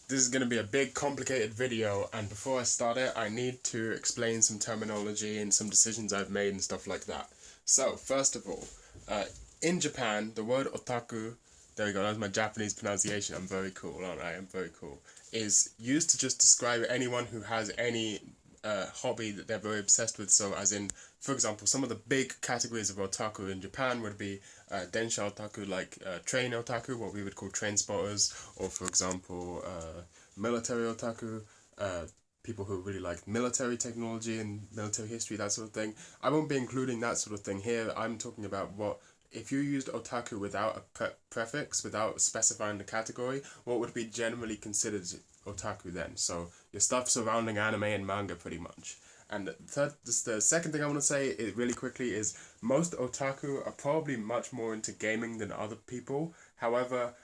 This is going to be a big, complicated video, and before I start it, I need to explain some terminology and some decisions I've made and stuff like that. So, first of all, in Japan, the word otaku, there we go, that's my Japanese pronunciation, I'm very cool, aren't I? I'm very cool, is used to just describe anyone who has any hobby that they're very obsessed with. So, as in, for example, some of the big categories of otaku in Japan would be densha otaku, like train otaku, what we would call train spotters, or for example, military otaku, people who really like military technology and military history, that sort of thing. I won't be including that sort of thing here. I'm talking about what, if you used otaku without a prefix, without specifying the category, what would be generally considered otaku then? So your stuff surrounding anime and manga, pretty much. And the second thing I want to say really quickly is most otaku are probably much more into gaming than other people. However,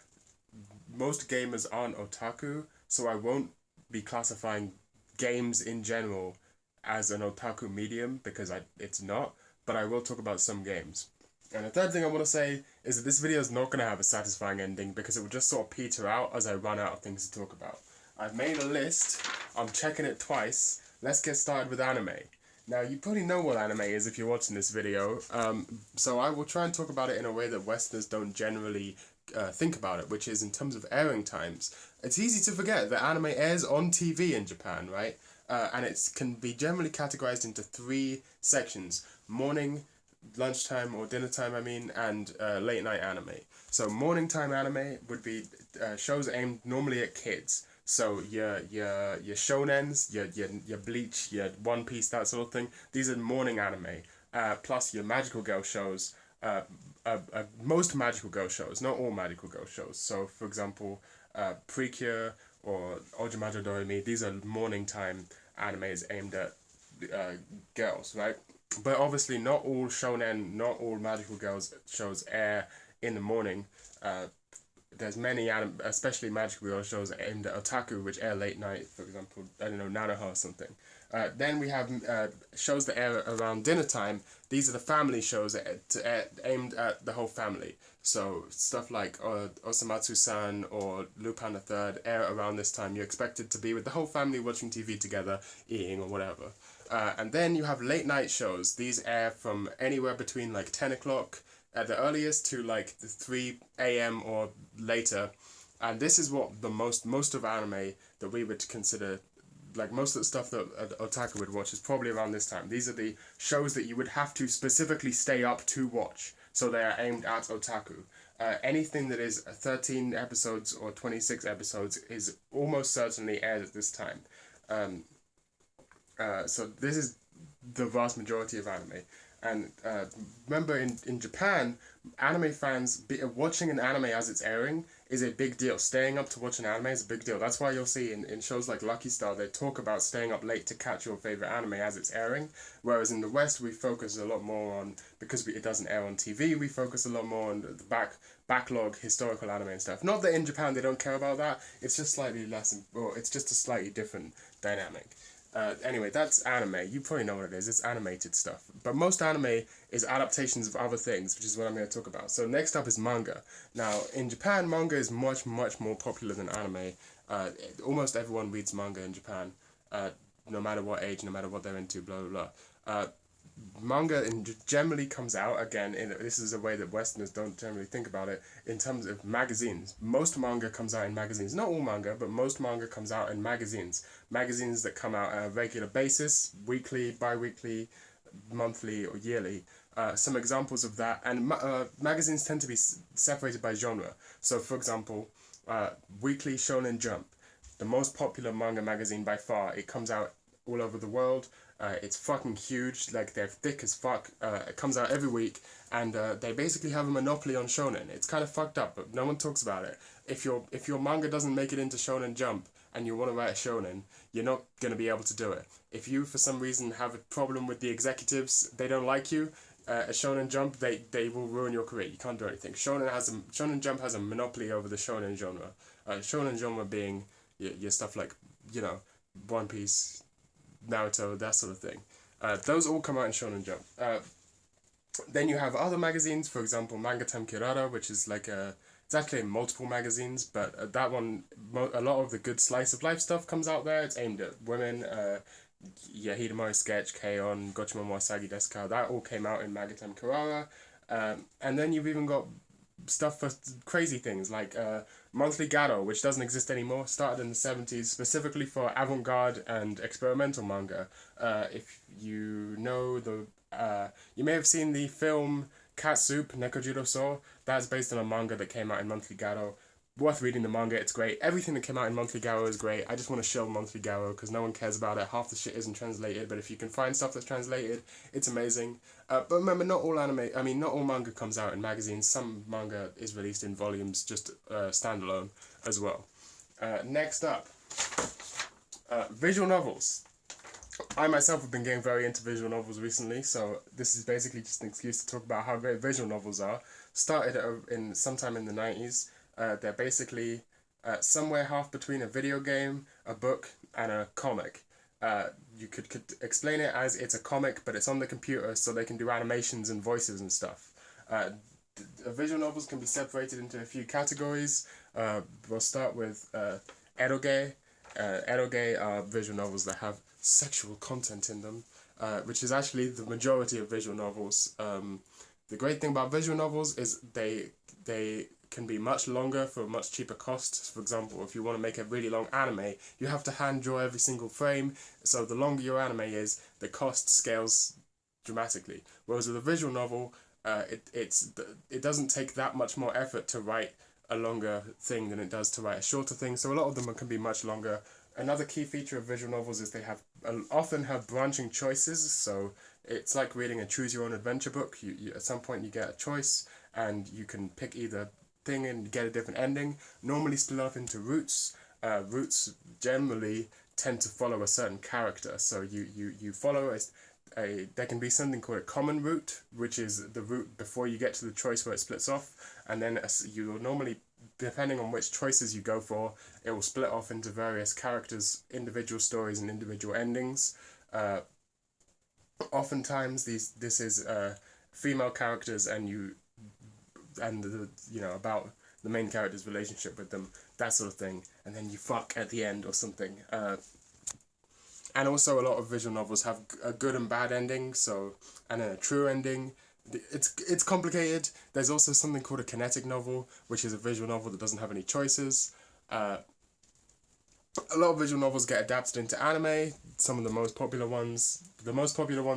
most gamers aren't otaku, so I won't be classifying games in general as an otaku medium because it's not, but I will talk about some games. And the third thing I want to say is that this video is not going to have a satisfying ending because it will just sort of peter out as I run out of things to talk about. I've made a list, I'm checking it twice. Let's get started with anime. Now, you probably know what anime is if you're watching this video, so I will try and talk about it in a way that Westerners don't generally think about it, which is in terms of airing times. It's easy to forget that anime airs on TV in Japan, right? And it can be generally categorized into three sections: morning, lunchtime or dinner time, and late night anime. So morning time anime would be shows aimed normally at kids. So your shonens, your Bleach, your One Piece, that sort of thing. These are morning anime. Plus your magical girl shows. Most magical girl shows, not all magical girl shows. So for example, Precure or Ojamajo Doremi. These are morning time animes aimed at girls, right? But obviously, not all shonen, not all magical girls shows air in the morning. There's many especially magical girl shows aimed at otaku, which air late night. For example, I don't know, Nanoha or something. Then we have shows that air around dinner time. These are the family shows aimed at the whole family. So stuff like Osamatsu-san or Lupin the Third air around this time. You're expected to be with the whole family watching TV together, eating or whatever. And then you have late night shows. These air from anywhere between like 10 o'clock at the earliest to like the 3 a.m. or later. And this is what the most of anime that we would consider, like most of the stuff that otaku would watch is probably around this time. These are the shows that you would have to specifically stay up to watch. So they are aimed at otaku. Anything that is 13 episodes or 26 episodes is almost certainly aired at this time. So this is the vast majority of anime. And remember, in Japan, anime fans, watching an anime as it's airing is a big deal. Staying up to watch an anime is a big deal. That's why you'll see in shows like Lucky Star, they talk about staying up late to catch your favorite anime as it's airing. Whereas in the West, we focus a lot more on, because it doesn't air on TV, we focus a lot more on the backlog, historical anime and stuff. Not that in Japan they don't care about that, it's just slightly less, or it's just a slightly different dynamic. Anyway, that's anime. You probably know what it is. It's animated stuff. But most anime is adaptations of other things, which is what I'm going to talk about. So next up is manga. Now, in Japan, manga is much, much more popular than anime. Almost everyone reads manga in Japan, no matter what age, no matter what they're into, blah, blah, blah. Manga generally comes out, again, this is a way that Westerners don't generally think about it, in terms of magazines. Most manga comes out in magazines. Not all manga, but most manga comes out in magazines. Magazines that come out on a regular basis, weekly, bi-weekly, monthly, or yearly. Some examples of that, and magazines tend to be separated by genre. So, for example, Weekly Shonen Jump, the most popular manga magazine by far. It comes out all over the world. It's fucking huge, like they're thick as fuck. It comes out every week, and they basically have a monopoly on shonen. It's kind of fucked up, but no one talks about it. If your manga doesn't make it into Shonen Jump and you want to write a shonen, you're not going to be able to do it. If you, for some reason, have a problem with the executives, they don't like you, a Shonen Jump, they will ruin your career. You can't do anything. Shonen Jump has a monopoly over the shonen genre. Shonen genre being your stuff like, One Piece, Naruto, that sort of thing. Those all come out in Shonen Jump. Then you have other magazines, for example, Manga Time Kirara, which is like It's actually in multiple magazines, but that one, a lot of the good slice of life stuff comes out there. It's aimed at women. Yahidamori Sketch, K-On!, Gochima Moasagi Desu Ka, that all came out in Magatem Kurara. And then you've even got stuff for crazy things like Monthly Garo, which doesn't exist anymore, started in the 70s specifically for avant-garde and experimental manga. If you know you may have seen the film Cat Soup, Nekojiro So. That's based on a manga that came out in Monthly Garo. Worth reading the manga, it's great. Everything that came out in Monthly Garo is great. I just want to show Monthly Garo because no one cares about it. Half the shit isn't translated, but if you can find stuff that's translated, it's amazing. But remember, not all not all manga comes out in magazines. Some manga is released in volumes, just standalone as well. Next up, visual novels. I myself have been getting very into visual novels recently, so this is basically just an excuse to talk about how great visual novels are. Started sometime in the 90s. They're basically somewhere half between a video game, a book, and a comic. You could explain it as it's a comic, but it's on the computer, so they can do animations and voices and stuff. Visual novels can be separated into a few categories. We'll start with eroge. Eroge are visual novels that have sexual content in them, which is actually the majority of visual novels. The great thing about visual novels is they can be much longer for a much cheaper cost. For example, if you want to make a really long anime, you have to hand draw every single frame, so the longer your anime is, the cost scales dramatically. Whereas with a visual novel, it doesn't take that much more effort to write a longer thing than it does to write a shorter thing, so a lot of them can be much longer. Another key feature of visual novels is they often have branching choices, so it's like reading a choose-your-own-adventure book. You at some point you get a choice, and you can pick either thing and get a different ending, normally split up into routes. Routes generally tend to follow a certain character, so you follow there can be something called a common route, which is the route before you get to the choice where it splits off, and then you will normally, depending on which choices you go for, it will split off into various characters, individual stories, and individual endings. Oftentimes this is female characters, and about the main character's relationship with them, that sort of thing, and then you fuck at the end or something. And also a lot of visual novels have a good and bad ending, and a true ending. It's complicated. There's also something called a kinetic novel, which is a visual novel that doesn't have any choices. A lot of visual novels get adapted into anime. Some of the most popular ones,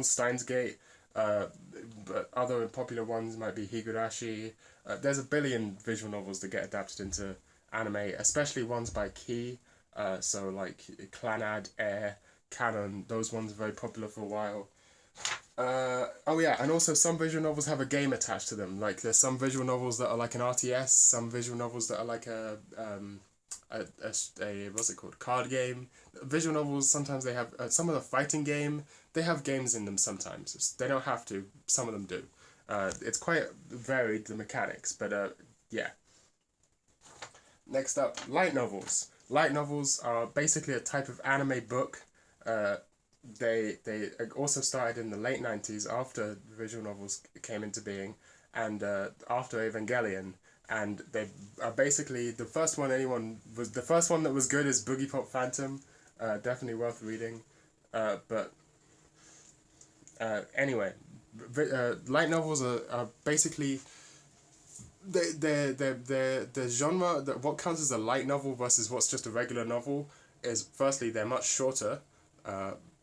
Steins Gate, but other popular ones might be Higurashi. There's a billion visual novels that get adapted into anime, especially ones by Key. So like Clannad, Air, Canon, those ones are very popular for a while. And also some visual novels have a game attached to them. Like there's some visual novels that are like an RTS, some visual novels that are like a what's it called, card game. Visual novels, sometimes they have some of the fighting game, they have games in them sometimes. They don't have to, some of them do. It's quite varied, the mechanics, but yeah. Next up, light novels. Light novels are basically a type of anime book. They also started in the late 90s after visual novels came into being, and after Evangelion, and they are basically the first one that was good is Boogie Pop Phantom, definitely worth reading, but anyway, light novels are basically the genre that what counts as a light novel versus what's just a regular novel is, firstly, they're much shorter.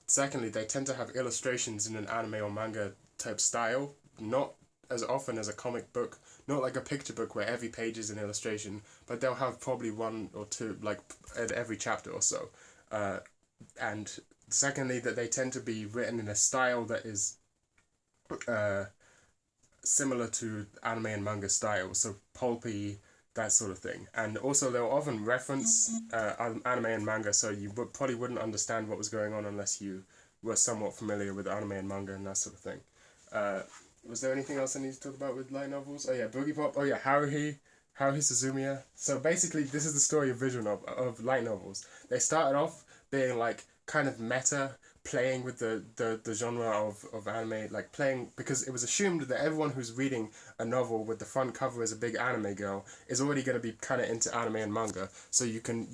Secondly, they tend to have illustrations in an anime or manga type style, not as often as a comic book, not like a picture book where every page is an illustration, but they'll have probably one or two, like at every chapter or so. And secondly, that they tend to be written in a style that is similar to anime and manga style, so pulpy, that sort of thing. And also they'll often reference anime and manga, so you probably wouldn't understand what was going on unless you were somewhat familiar with anime and manga and that sort of thing. Was there anything else I need to talk about with light novels? Oh yeah, Boogie Pop. Oh yeah, Haruhi Suzumiya. So basically, this is the story of light novels. They started off being like kind of meta, playing with the genre of anime, like playing, because it was assumed that everyone who's reading a novel with the front cover as a big anime girl is already going to be kind of into anime and manga. So you can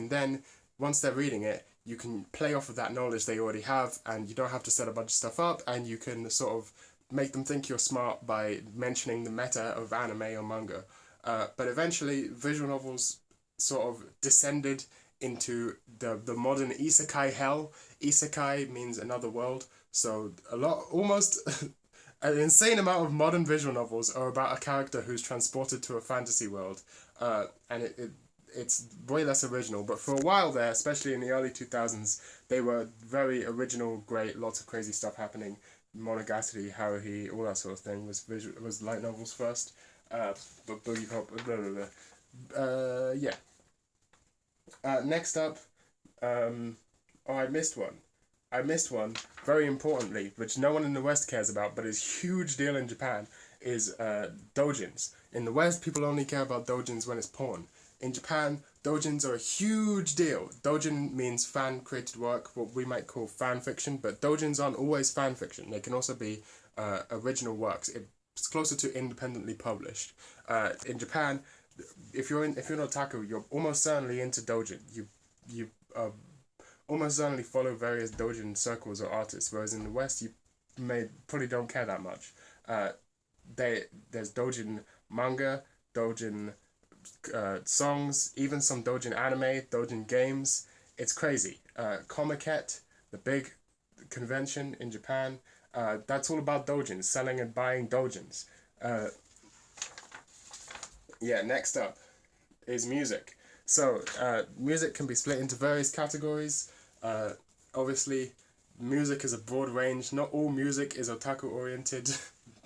then, once they're reading it, you can play off of that knowledge they already have, and you don't have to set a bunch of stuff up, and you can sort of make them think you're smart by mentioning the meta of anime or manga. But eventually, visual novels sort of descended into the modern isekai hell. Isekai means another world, so almost an insane amount of modern visual novels are about a character who's transported to a fantasy world, and it's way less original. But for a while there, especially in the early 2000s, they were very original, great, lots of crazy stuff happening. Monogatari, Haruhi, all that sort of thing was light novels first. But Boogie Pop, blah blah blah. Yeah. Next up, I missed one. I missed one, very importantly, which no one in the West cares about, but is a huge deal in Japan, is doujins. In the West, people only care about doujins when it's porn. In Japan, doujins are a huge deal. Doujin means fan-created work, what we might call fan fiction, but doujins aren't always fan fiction. They can also be original works. It's closer to independently published. In Japan, if you're an otaku, you're almost certainly into doujin. You almost certainly follow various doujin circles or artists, whereas in the West, you probably don't care that much. There's doujin manga, doujin songs, even some doujin anime, doujin games. It's crazy. Comiket, the big convention in Japan, that's all about doujins, selling and buying doujins. Yeah, next up is music. So, music can be split into various categories. Obviously, music is a broad range. Not all music is otaku-oriented.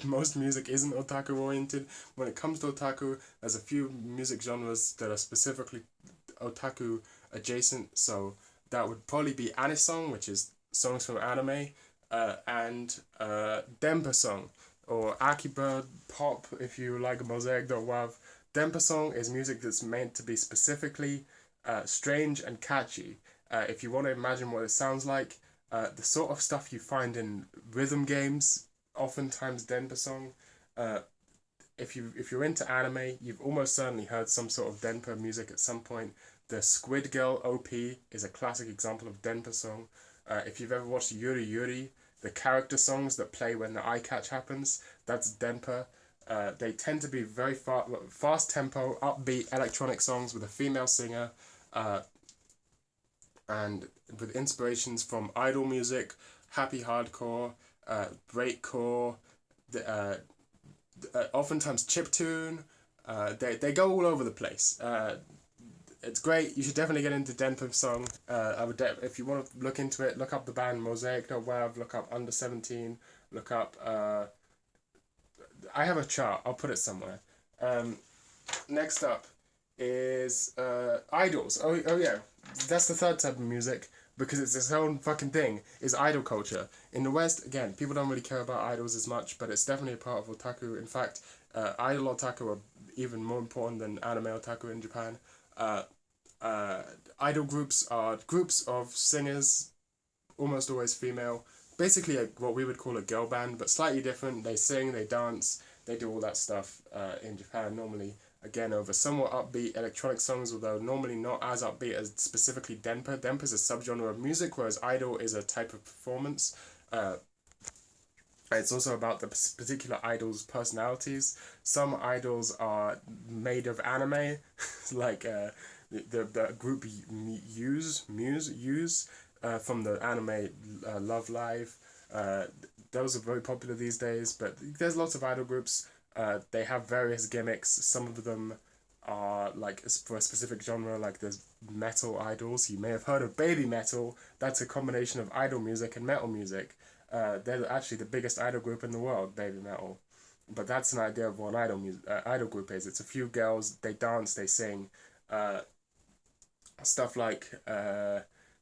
Most music isn't otaku-oriented. When it comes to otaku, there's a few music genres that are specifically otaku-adjacent. So, that would probably be anisong, which is songs from anime, and Dempa song, or Akiba pop, if you like Mosaic.wav. Dempa song is music that's meant to be specifically strange and catchy. If you want to imagine what it sounds like, the sort of stuff you find in rhythm games, oftentimes Denpa song. If you're into anime, you've almost certainly heard some sort of Denpa music at some point. The Squid Girl OP is a classic example of Denpa song. If you've ever watched Yuri Yuri, the character songs that play when the eye catch happens, that's Denpa. They tend to be very fast tempo, upbeat electronic songs with a female singer, and with inspirations from idol music, happy hardcore, breakcore, oftentimes chiptune. They go all over the place. It's great. You should definitely get into Denpa song. If you want to look into it, look up the band Mosaic.wav, look up Under 17, look up. I have a chart. I'll put it somewhere. Next up is idols. Oh yeah, that's the third type of music, because it's its own fucking thing, is idol culture. In the West, again, people don't really care about idols as much, but it's definitely a part of otaku. In fact, idol otaku are even more important than anime otaku in Japan. Idol groups are groups of singers, almost always female, basically what we would call a girl band, but slightly different. They sing, they dance, they do all that stuff in Japan, normally, again, over somewhat upbeat electronic songs, although normally not as upbeat as specifically Denpa. Denpa is a subgenre of music, whereas idol is a type of performance. It's also about the particular idol's personalities. Some idols are made of anime, like the group Muse from the anime Love Live. Those are very popular these days, but there's lots of idol groups. They have various gimmicks. Some of them are like for a specific genre, like there's metal idols. You may have heard of baby metal. That's a combination of idol music and metal music. They're actually the biggest idol group in the world, baby metal. But that's an idea of what an idol group is. It's a few girls, they dance, they sing. Stuff like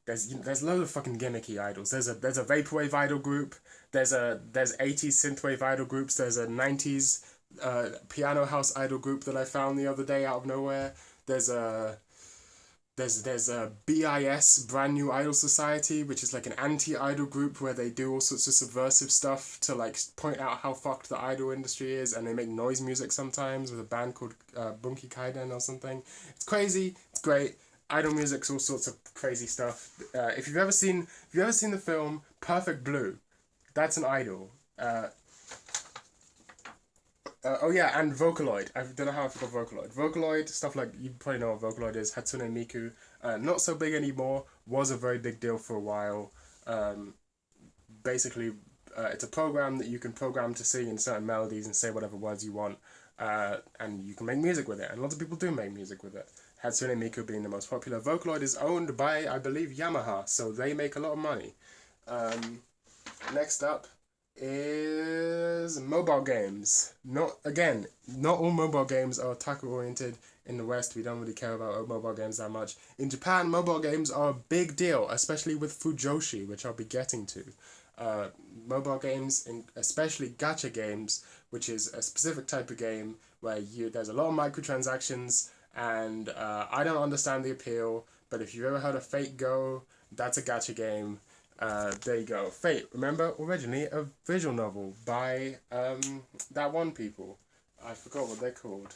there's loads of fucking gimmicky idols. There's a vaporwave idol group. There's 80s synthwave idol groups. There's a 90s piano house idol group that I found the other day out of nowhere. There's a There's a BIS, Brand New Idol Society, which is like an anti-idol group where they do all sorts of subversive stuff to like point out how fucked the idol industry is, and they make noise music sometimes with a band called Bunky Kaiden or something. It's crazy. It's great. Idol music's all sorts of crazy stuff. If you've ever seen the film Perfect Blue, that's an idol. Oh yeah, and Vocaloid. I don't know how I forgot Vocaloid. Vocaloid, stuff like, you probably know what Vocaloid is. Hatsune Miku. Not so big anymore. Was a very big deal for a while. Um, Basically, it's a program that you can program to sing in certain melodies and say whatever words you want. And you can make music with it. And lots of people do make music with it. Hatsune Miku being the most popular. Vocaloid is owned by, I believe, Yamaha. So they make a lot of money. Um, Next up is mobile games. Not all mobile games are otaku oriented. In the West, we don't really care about mobile games that much. In Japan, mobile games are a big deal, especially with Fujoshi, which I'll be getting to. Uh, Mobile games, especially gacha games, which is a specific type of game where there's a lot of microtransactions, and I don't understand the appeal. But if you've ever heard of Fate Go, that's a gacha game. There you go. Fate, remember, originally a visual novel by that one people. I forgot what they're called.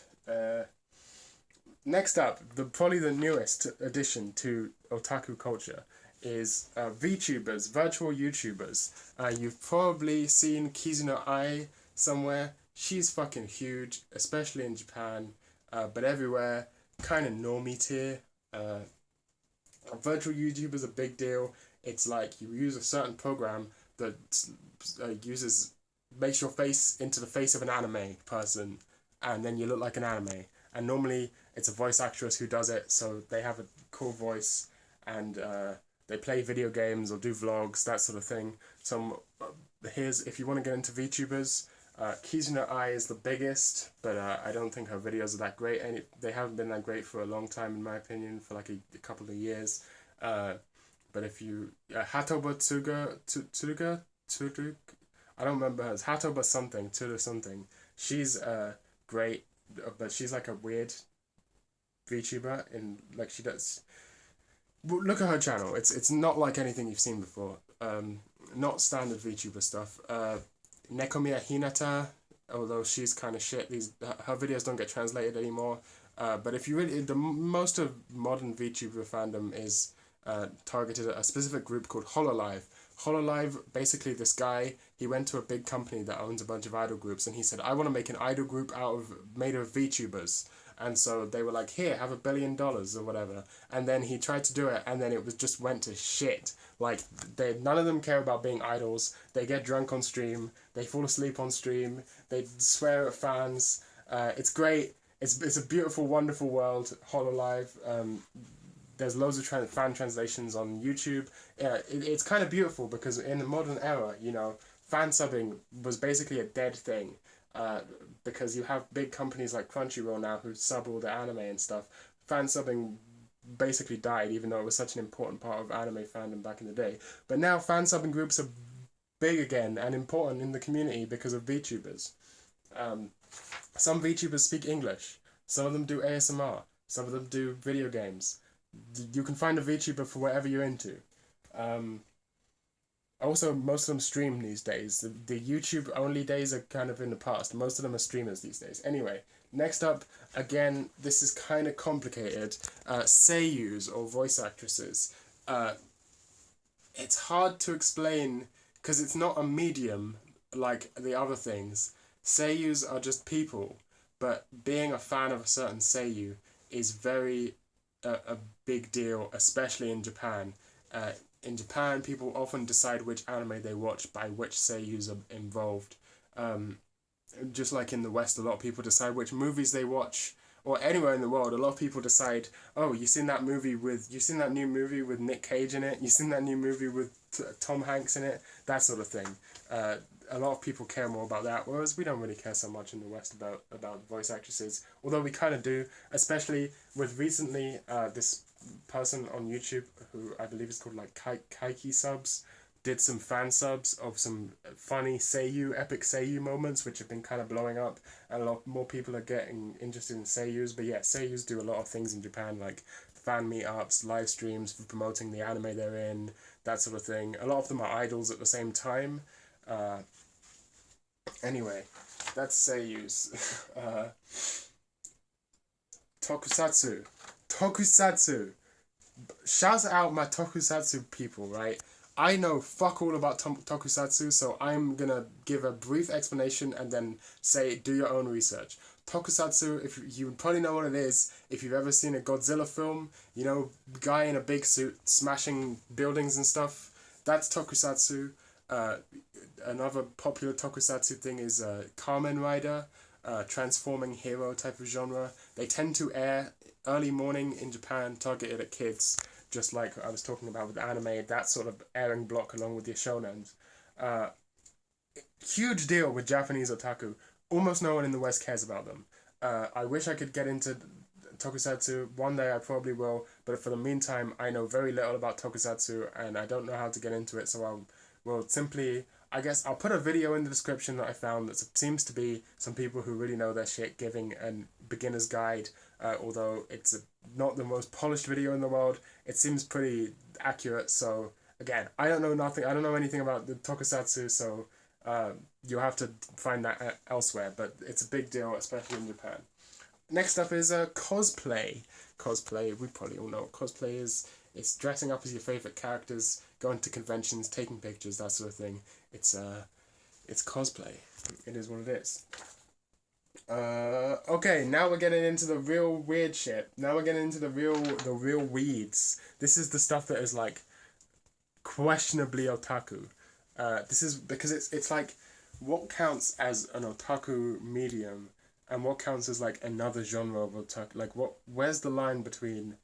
Next up, probably the newest addition to otaku culture is VTubers, virtual YouTubers. You've probably seen Kizunai somewhere. She's fucking huge, especially in Japan, but everywhere. Kind of normie tier. Virtual YouTubers a big deal. It's like you use a certain program that uses makes your face into the face of an anime person, and then you look like an anime. And normally it's a voice actress who does it, so they have a cool voice, and they play video games or do vlogs, that sort of thing. So here's, if you want to get into VTubers, Kizuna Ai is the biggest, but I don't think her videos are that great. And they haven't been that great for a long time, in my opinion, for like a couple of years. But if you Hatoba Tsuga, I don't remember hers. Hatoba something, Tsuga something. She's great, but she's like a weird VTuber, and like she does. Look at her channel. It's not like anything you've seen before. Not standard VTuber stuff. Nekomiya Hinata, although she's kind of shit. Her videos don't get translated anymore. But if you really, most of modern VTuber fandom is targeted at a specific group called Hololive. Hololive, basically this guy, he went to a big company that owns a bunch of idol groups, and he said, I want to make an idol group made of VTubers. And so they were like, here, have $1 billion or whatever. And then he tried to do it, and then just went to shit. Like, none of them care about being idols. They get drunk on stream. They fall asleep on stream. They swear at fans. It's great. It's a beautiful, wonderful world, Hololive. There's loads of fan translations on YouTube. It's kind of beautiful because in the modern era, fan subbing was basically a dead thing. Because you have big companies like Crunchyroll now who sub all the anime and stuff. Fan subbing basically died, even though it was such an important part of anime fandom back in the day. But now fan subbing groups are big again and important in the community because of VTubers. Some VTubers speak English. Some of them do ASMR. Some of them do video games. You can find a VTuber for whatever you're into. Also, most of them stream these days. The YouTube only days are kind of in the past. Most of them are streamers these days. Anyway, next up, again, this is kind of complicated. Seiyus, or voice actresses. It's hard to explain because it's not a medium like the other things. Seiyus are just people, but being a fan of a certain seiyu is very a big deal, especially in Japan. In Japan, people often decide which anime they watch by which seiyus are involved. Just like in the West, a lot of people decide which movies they watch, or anywhere in the world, a lot of people decide, oh, you seen that new movie with Nick Cage in it? You seen that new movie with Tom Hanks in it? That sort of thing. A lot of people care more about that, whereas we don't really care so much in the West about voice actresses, although we kind of do, especially with recently this person on YouTube who I believe is called like Kaiki Subs did some fan subs of some funny epic seiyu moments, which have been kind of blowing up, and a lot more people are getting interested in seiyus. But yeah, seiyus do a lot of things in Japan, like fan meetups, live streams for promoting the anime they're in, that sort of thing. A lot of them are idols at the same time. Anyway, that's seiyus. Tokusatsu. Tokusatsu. Shout out my Tokusatsu people, right? I know fuck all about Tokusatsu, so I'm gonna give a brief explanation and then say do your own research. Tokusatsu, if you probably know what it is, if you've ever seen a Godzilla film, you know, guy in a big suit smashing buildings and stuff, that's Tokusatsu. Another popular Tokusatsu thing is Kamen Rider, transforming hero type of genre. They tend to air early morning in Japan, targeted at kids, just like I was talking about with anime, that sort of airing block along with your shonens. Huge deal with Japanese otaku. Almost no one in the West cares about them. I wish I could get into Tokusatsu. One day I probably will, but for the meantime, I know very little about Tokusatsu, and I don't know how to get into it, so I'll simply... I guess I'll put a video in the description that I found that seems to be some people who really know their shit giving a beginner's guide, although it's not the most polished video in the world. It seems pretty accurate, so again, I don't know anything about the Tokusatsu, so you'll have to find that elsewhere, but it's a big deal, especially in Japan. Next up is cosplay. Cosplay, we probably all know what cosplay is. It's dressing up as your favourite characters, going to conventions, taking pictures, that sort of thing. It's cosplay. It is what it is. Okay, now we're getting into the real weird shit. Now we're getting into the real weeds. This is the stuff that is like questionably otaku. This is because it's like what counts as an otaku medium and what counts as like another genre of otaku. Like where's the line between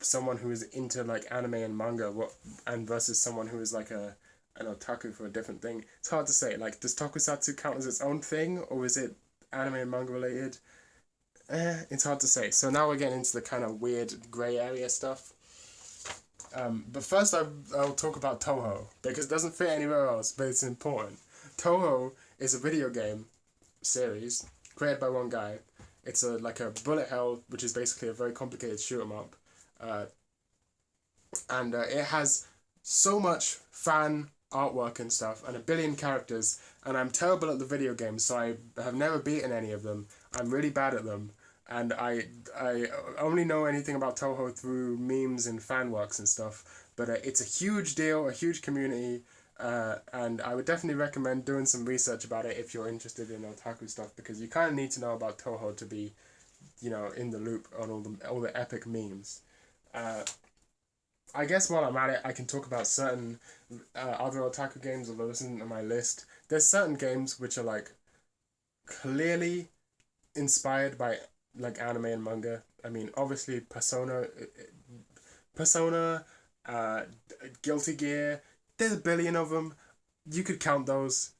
someone who is into like anime and manga and versus someone who is like an otaku for a different thing? It's hard to say. Like, does Tokusatsu count as its own thing, or is it anime and manga related? It's hard to say. So now we're getting into the kind of weird grey area stuff. But first I'll talk about Toho, because it doesn't fit anywhere else, but it's important. Toho is a video game series created by one guy. It's like a bullet hell, which is basically a very complicated shoot 'em up. And it has so much fan artwork and stuff and a billion characters, and I'm terrible at the video games, so I have never beaten any of them. I'm really bad at them, and I only know anything about Toho through memes and fan works and stuff, but it's a huge deal, a huge community, and I would definitely recommend doing some research about it if you're interested in otaku stuff, because you kind of need to know about Toho to be, you know, in the loop on all the epic memes. I guess while I'm at it, I can talk about certain other otaku games, although this isn't on my list. There's certain games which are like clearly inspired by like anime and manga. I mean, obviously Persona, Guilty Gear. There's a billion of them. You could count those.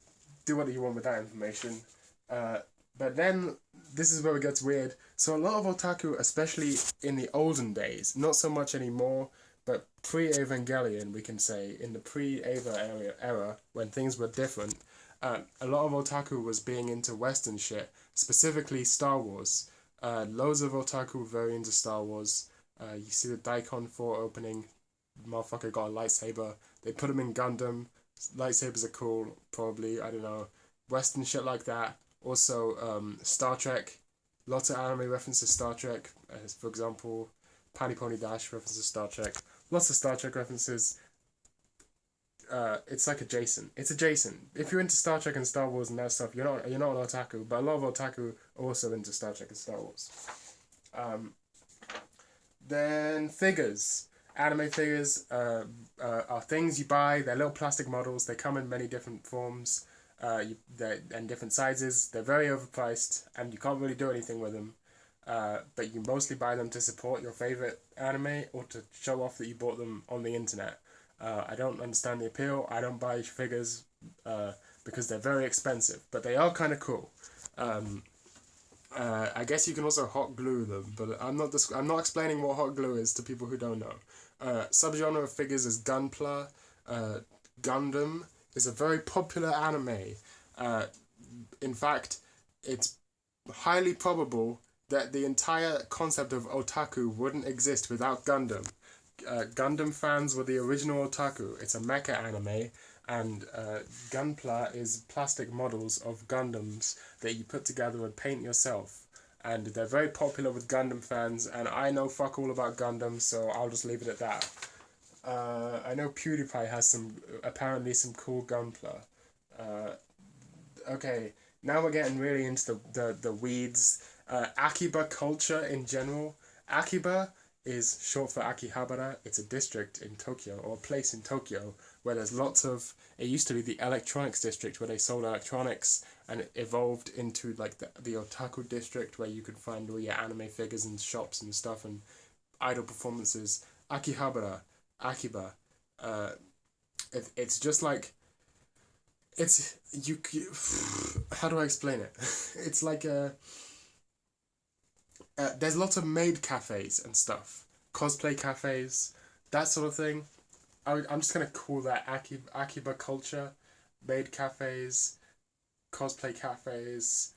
Do what you want with that information. But then this is where it gets weird. So a lot of otaku, especially in the olden days, not so much anymore, but pre-Evangelion, we can say, in the pre-Eva era, when things were different, a lot of otaku was being into Western shit, specifically Star Wars. Loads of otaku were very into Star Wars. You see the Daikon 4 opening, motherfucker got a lightsaber. They put him in Gundam. Lightsabers are cool, probably, I don't know. Western shit like that. Also, Star Trek. Lots of anime references Star Trek. For example, Panty Pony Dash references Star Trek. Lots of Star Trek references. It's like adjacent. It's adjacent. If you're into Star Trek and Star Wars and that stuff, you're not an otaku. But a lot of otaku are also into Star Trek and Star Wars. Then figures. Anime figures are things you buy. They're little plastic models. They come in many different forms. And different sizes. They're very overpriced, and you can't really do anything with them. But you mostly buy them to support your favorite anime or to show off that you bought them on the internet. I don't understand the appeal. I don't buy figures because they're very expensive, but they are kind of cool. I guess you can also hot glue them, but I'm not explaining what hot glue is to people who don't know. Subgenre of figures is Gunpla. Gundam is a very popular anime. In fact, it's highly probable that the entire concept of otaku wouldn't exist without Gundam. Gundam fans were the original otaku. It's a mecha anime, and Gunpla is plastic models of Gundams that you put together and paint yourself. And they're very popular with Gundam fans, and I know fuck all about Gundam, so I'll just leave it at that. I know PewDiePie has apparently some cool Gunpla. Okay, now we're getting really into the weeds. Akiba culture in general. Akiba is short for Akihabara. It's a district in Tokyo, or a place in Tokyo, where there's lots of... It used to be the electronics district, where they sold electronics, and it evolved into like the otaku district, where you could find all your anime figures and shops and stuff, and idol performances. Akihabara, Akiba. It's just like... It's... How do I explain it? It's like a... there's lots of maid cafes and stuff, cosplay cafes, that sort of thing. I'm just gonna call that Akiba culture, maid cafes, cosplay cafes,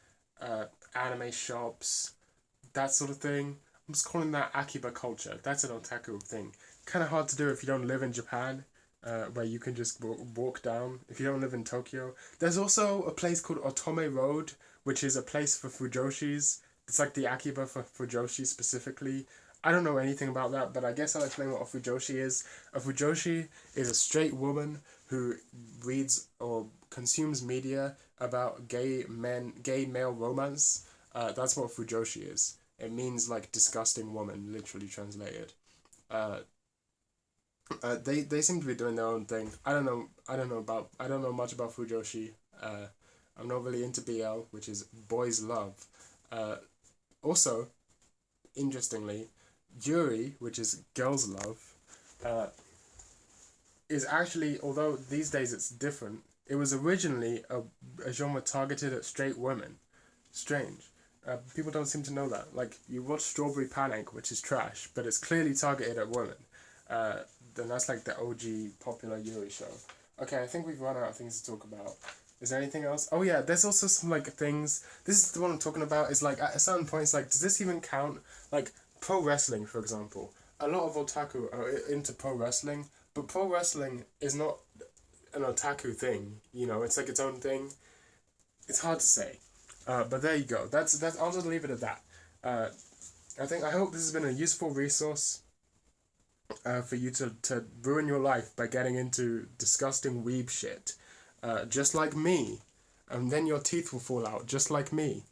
anime shops, that sort of thing. I'm just calling that Akiba culture. That's an otaku thing. Kind of hard to do if you don't live in Japan, where you can just walk down. If you don't live in Tokyo, there's also a place called Otome Road, which is a place for fujoshis. It's like the Akiba for fujoshi specifically. I don't know anything about that, but I guess I'll explain what a fujoshi is. A fujoshi is a straight woman who reads or consumes media about gay male romance. That's what fujoshi is. It means like disgusting woman, literally translated. They seem to be doing their own thing. I don't know much about fujoshi. I'm not really into BL, which is boys love. Also, interestingly, Yuri, which is girls love, is actually, although these days it's different, it was originally a genre targeted at straight women. Strange. People don't seem to know that. Like, you watch Strawberry Panic, which is trash, but it's clearly targeted at women. Then that's like the OG popular Yuri show. Okay, I think we've run out of things to talk about. Is there anything else? Oh yeah, there's also some like things. This is the one I'm talking about. Is like at a certain point, it's like, does this even count? Like pro wrestling, for example. A lot of otaku are into pro wrestling, but pro wrestling is not an otaku thing. You know, it's like its own thing. It's hard to say, but there you go. That's. I'll just leave it at that. I hope this has been a useful resource. For you to ruin your life by getting into disgusting weeb shit. Just like me. And then your teeth will fall out, just like me.